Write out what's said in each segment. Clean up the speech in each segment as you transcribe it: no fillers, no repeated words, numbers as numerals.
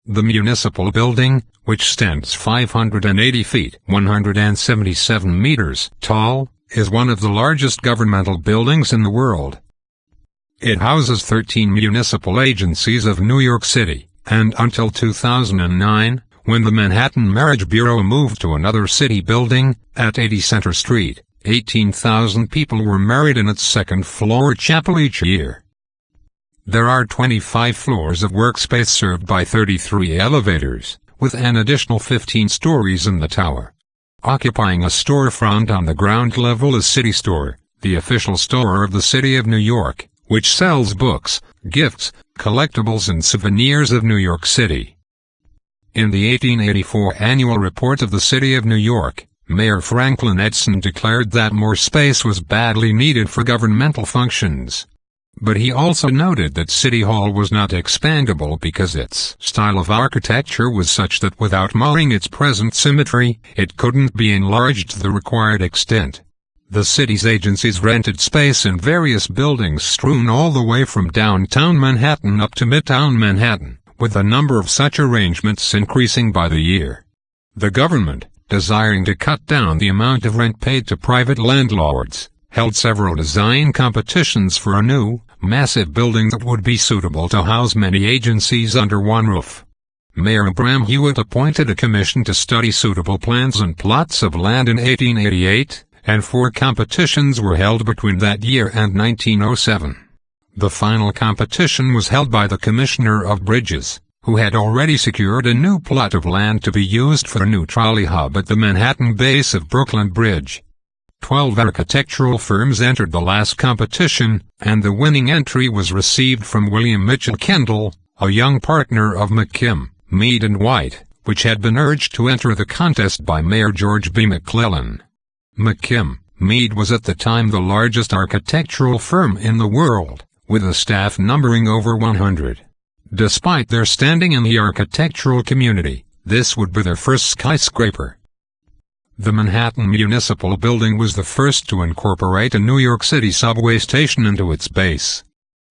The Municipal Building, which stands 580 feet (177 meters) tall, is one of the largest governmental buildings in the world. It houses 13 municipal agencies of New York City, and until 2009, when the Manhattan Marriage Bureau moved to another city building, at 80 Center Street, 18,000 people were married in its second-floor chapel each year. There are 25 floors of workspace served by 33 elevators, with an additional 15 stories in the tower. Occupying a storefront on the ground level is City Store, the official store of the City of New York, which sells books, gifts, collectibles and souvenirs of New York City. In the 1884 annual report of the City of New York, Mayor Franklin Edson declared that more space was badly needed for governmental functions. But he also noted that City Hall was not expandable because its style of architecture was such that without marring its present symmetry, it couldn't be enlarged to the required extent. The city's agencies rented space in various buildings strewn all the way from downtown Manhattan up to Midtown Manhattan, with the number of such arrangements increasing by the year. The government, desiring to cut down the amount of rent paid to private landlords, held several design competitions for a new, massive building that would be suitable to house many agencies under one roof. Mayor Abraham Hewitt appointed a commission to study suitable plans and plots of land in 1888, and 4 competitions were held between that year and 1907. The final competition was held by the Commissioner of Bridges, who had already secured a new plot of land to be used for a new trolley hub at the Manhattan base of Brooklyn Bridge. 12 architectural firms entered the last competition, and the winning entry was received from William Mitchell Kendall, a young partner of McKim, Mead & White, which had been urged to enter the contest by Mayor George B. McClellan. McKim, Mead was at the time the largest architectural firm in the world, with a staff numbering over 100. Despite their standing in the architectural community, this would be their first skyscraper. The Manhattan Municipal Building was the first to incorporate a New York City subway station into its base.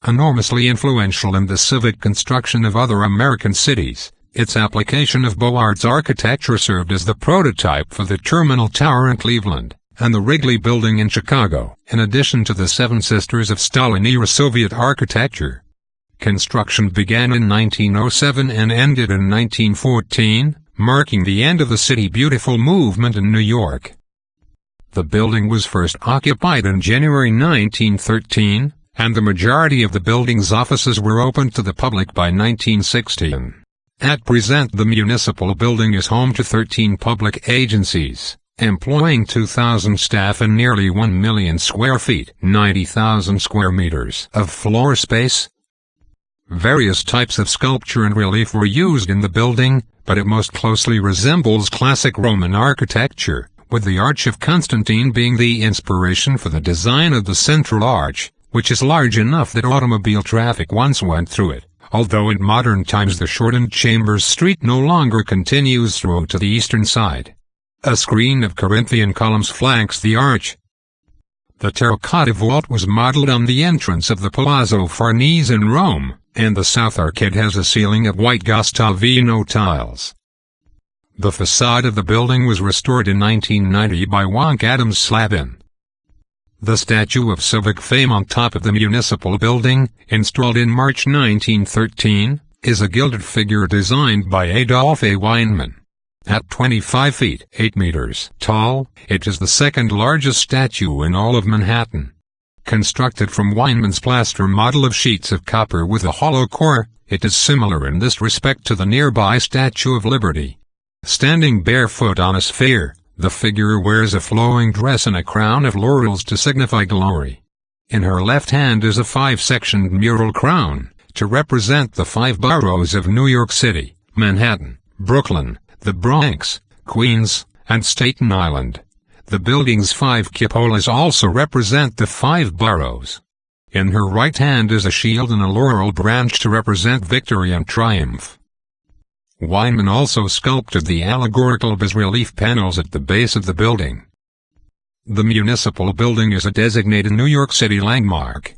Enormously influential in the civic construction of other American cities, its application of Beaux Arts architecture served as the prototype for the Terminal Tower in Cleveland, and the Wrigley Building in Chicago, in addition to the Seven Sisters of Stalin-era Soviet architecture. Construction began in 1907 and ended in 1914, marking the end of the City Beautiful movement in New York. The building was first occupied in January 1913, and the majority of the building's offices were opened to the public by 1916. At present, the Municipal Building is home to 13 public agencies, employing 2,000 staff and nearly 1 million square feet, 90,000 square meters of floor space. Various types of sculpture and relief were used in the building, but it most closely resembles classic Roman architecture, with the Arch of Constantine being the inspiration for the design of the central arch, which is large enough that automobile traffic once went through it, although in modern times the shortened Chambers Street no longer continues through to the eastern side. A screen of Corinthian columns flanks the arch. The terracotta vault was modeled on the entrance of the Palazzo Farnese in Rome, and the south arcade has a ceiling of white Guastavino tiles. The facade of the building was restored in 1990 by Wonk Adams Slavin. The statue of civic fame on top of the Municipal Building, installed in March 1913, is a gilded figure designed by Adolph A. Weinman. At 25 feet 8 meters tall, it is the second largest statue in all of Manhattan. Constructed from Weinman's plaster model of sheets of copper with a hollow core, it is similar in this respect to the nearby Statue of Liberty. Standing barefoot on a sphere, the figure wears a flowing dress and a crown of laurels to signify glory. In her left hand is a 5-sectioned mural crown, to represent the 5 boroughs of New York City, Manhattan, Brooklyn, the Bronx, Queens, and Staten Island. The building's 5 cupolas also represent the 5 boroughs. In her right hand is a shield and a laurel branch to represent victory and triumph. Weinman also sculpted the allegorical bas-relief panels at the base of the building. The Municipal Building is a designated New York City landmark.